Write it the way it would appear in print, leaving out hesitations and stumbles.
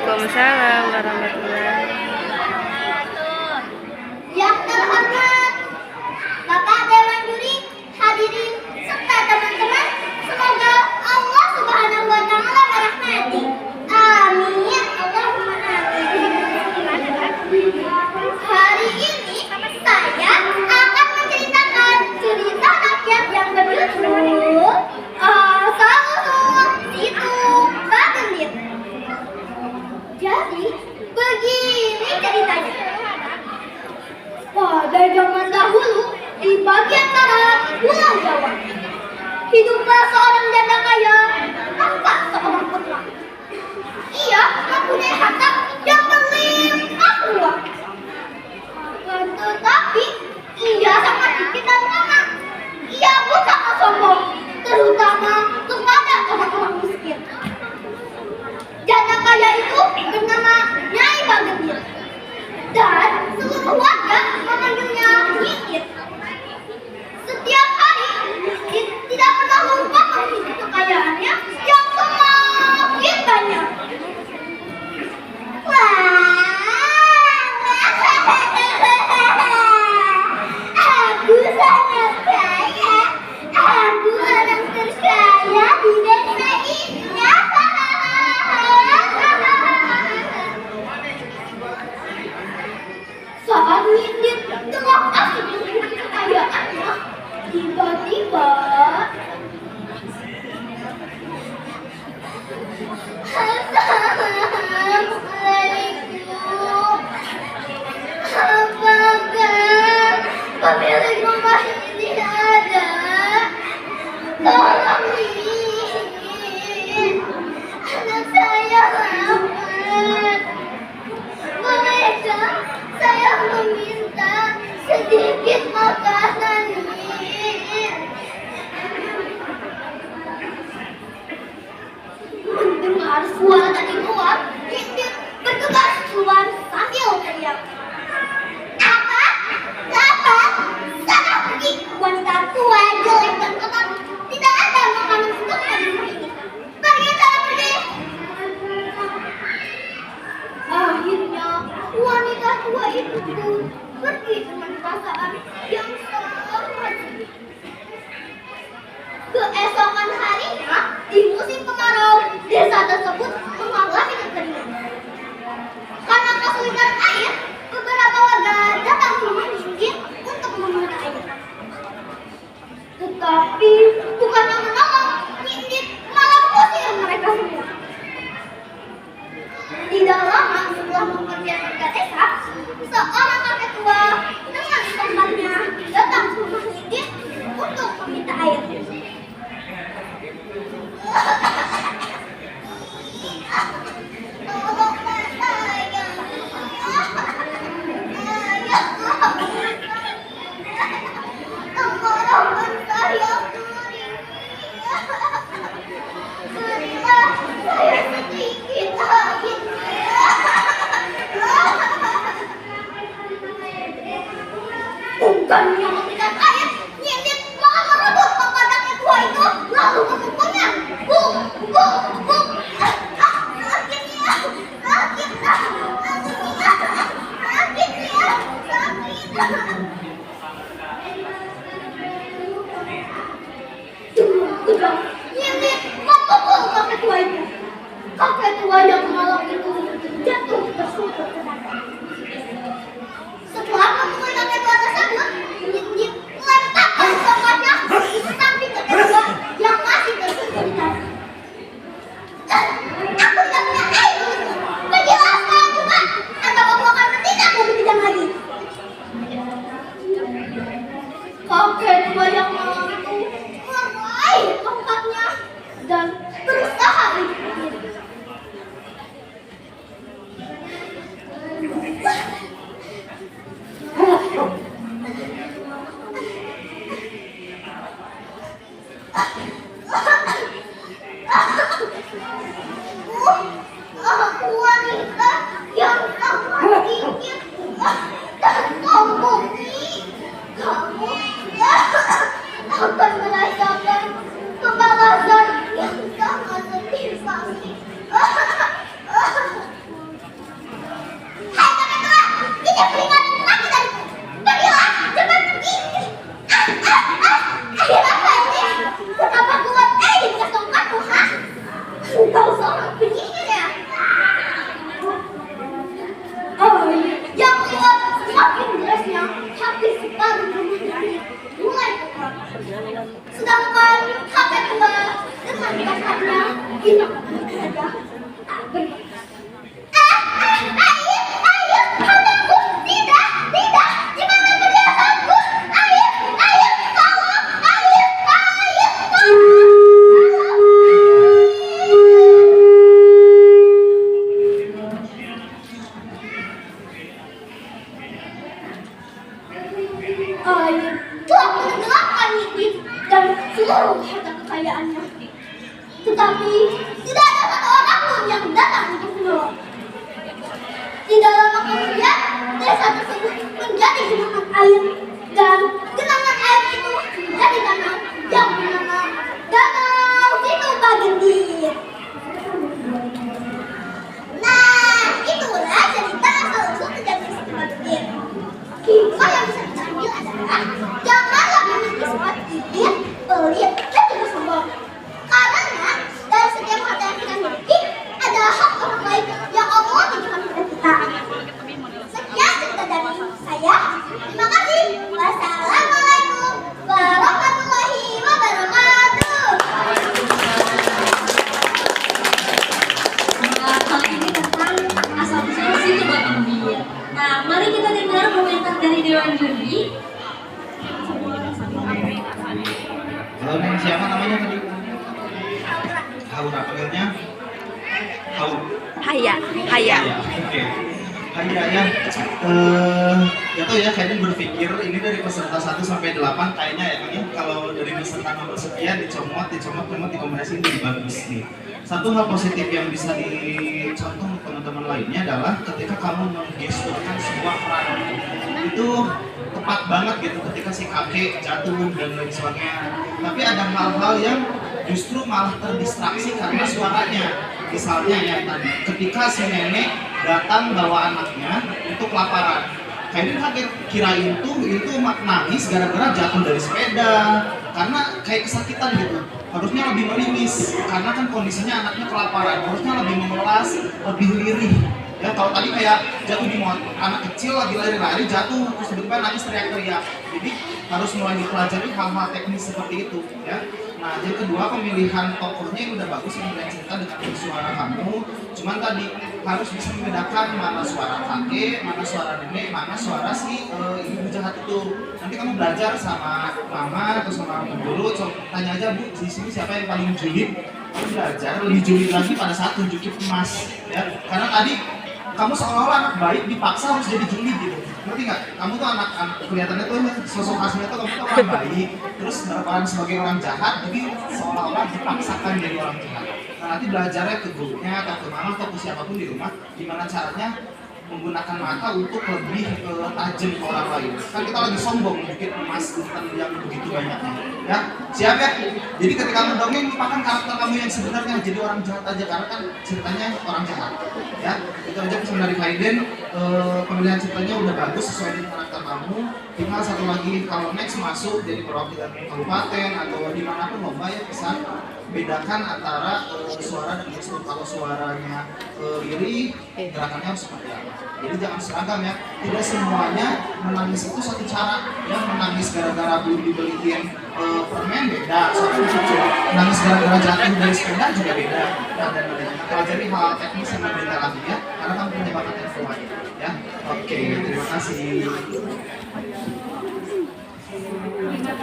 Waalaikumsalam warahmatullahi. Yang terhormat Bapak Dewan Juri, hadirin serta teman-teman, semoga Allah Subhanahu wa taala merahmati. Amin. Allahumma amin. Hari ini saya akan menceritakan cerita rakyat yang berjudul Asal-usul Situ Bagendit. Jadi, begini ceritanya. Pada zaman dahulu, di bagian barat Pulau Jawa, hiduplah seorang janda kaya tanpa seorang putra. Ia mempunyai harta yang berlimpah ruah. Tetapi ia sangat dikit dan lemah. Ia bukan sombong, terutama kepada orang-orang miskin. Janda kaya itu bernama Nyai Bagendit, dan seluruh warga memanggilnya Nyikit. Setiap hari, Nyikit tidak pernah lupa mengisi kekayaannya yang semakin banyak. Aku sangat kaya. Aku orang terkaya di desa ini. Saat Nyikit tengah asik dengan kekayaannya, tiba-tiba Assalamualaikum. Apakah pemilik rumah ini ada? Tolong nih, anak saya lapar. Bolehkah saya meminta sedikit makanan nih? Mendengar suara dari luar, Nyikit bergegas keluar sambil teriak. Apa? Lapar? Sana pergi, wanita tua jelek dan kotor. Tidak ada makanan untukmu di rumah ini. Pergi sana, pergi. Akhirnya wanita tua itu pun pergi dengan perasaan yang sangat sedih. Keesokan harinya, di musim kemarau, desa tersebut mengalami kekeringan. Karena kesulitan air, beberapa warga datang ke rumah Nyikit untuk meminta air. Tetapi bukannya menolong, Nyikit malah mengusir mereka semua. Tidak lama setelah mempergian warga desa, seorang kakek tua dengan tongkatnya datang ke rumah Nyikit untuk meminta air. Ini peringatan lagi dariku. Pergilah, cepat pergi. Akhirnya apa ini? Kenapa kuat di bekas tongkatku, ha? Kau seorang penyihir ya? Oh, yang kuat semakin derasnya hati separuh rumah ini mulai bergerak. Sedangkan hati tua dengan kasarnya hilang saja tak bergerak. Ayo, hatiku, tidak, di mana perhiasanku? Ayo, tolong, ayo, tolong. Air telah menenggelamkan Nidit dan seluruh harta kekayaannya. Tetapi tidak ada satu orang pun yang datang untuk menolong. Tidak lama kemudian desa tersebut menjadi genangan air dan genangan air itu menjadi danau yang bernama Danau Situ Bagendit. Nah, itulah cerita asal-usul kejadian Situ Bagendit. Hikmah yang bisa diambil adalah janganlah memiliki sifat iri, pelit, dan juga sombong. Karena dari setiap harta yang kita miliki adalah hak orang lain yang Allah titipkan kepada kita. Sekian cerita dari saya. Terima kasih. Wassalamualaikum warahmatullahi wabarakatuh. Nah, kali ini tentang asal-usul Situ Bagendit. Nah, mari kita dengar komentar dari Dewan Juri. Halo, ini siapa namanya tadi? Haura, panggilnya? Haya. Oke. Haya ya. Ya tuh ya, kayaknya berpikir ini dari peserta 1 sampai 8 kayaknya ya, ini kalau dari peserta nomor sekian dicomot, dikombinasiin jadi bagus nih. Satu hal positif yang bisa dicontoh teman-teman lainnya adalah ketika kamu menggesturkan sebuah peran itu tepat banget gitu ketika si kakek jatuh dan lain sebagainya. Tapi ada hal-hal yang justru malah terdistraksi karena suaranya. Misalnya yang tadi, ketika si nenek datang bawa anaknya untuk kelaparan. Kayaknya kaget kirain itu nangis gara-gara jatuh dari sepeda karena kayak kesakitan gitu. Harusnya lebih merimis karena kan kondisinya anaknya kelaparan. Harusnya lebih memelas, lebih lirih. Ya kalau tadi kayak jatuh di motor, anak kecil lagi lari-lari jatuh terus tiba-tiba nangis teriak-teriak. Jadi harus mulai dipelajari hal-hal teknis seperti itu ya. Nah, yang kedua pemilihan tokohnya yang udah bagus, pemilihan cerita dengan suara kamu. Cuman tadi harus bisa membedakan mana suara kakek, mana suara nenek, mana suara si ibu jahat itu. Nanti kamu belajar sama mama atau sama guru, tanya aja Bu, di sini siapa yang paling julid? Kamu belajar lebih julid lagi pada saat tunjukin emas, ya. Karena tadi kamu seolah-olah anak baik dipaksa harus jadi julid gitu. Ngerti nggak? Kamu tuh anak kelihatannya tuh sosok aslinya tuh kamu tuh orang baik, terus berperan sebagai orang jahat, jadi seolah-olah dipaksakan jadi orang jahat. Nah, nanti belajarnya ke gurunya atau ke mama atau ke siapapun di rumah, gimana caranya menggunakan mata untuk lebih tajam ke orang lain. Kan kita lagi sombong bikin emas yang begitu banyaknya. Ya, siap ya? Jadi ketika mendongeng lupakan karakter kamu yang sebenarnya, jadi orang jahat aja karena kan ceritanya orang jahat. Ya, itu aja pesan dari Haiden. Pemilihan ceritanya udah bagus sesuai dengan karakter kamu. Tinggal satu lagi, kalau next masuk jadi perwakilan kabupaten atau dimanapun lomba ya pesan bedakan antara suara dan gestur. Kalau suaranya lirih, gerakannya harus seperti apa. Jadi jangan seragam ya. Tidak semuanya menangis itu satu cara. Ya menangis gara-gara belum dibeliin permen beda. Soalnya lucu. Menangis gara-gara jatuh dari sepeda juga beda. Nah, dan pelajari hal teknis yang berbeda lagi ya. Karena kamu punya bakat yang kuat. Ya. Oke, terima kasih.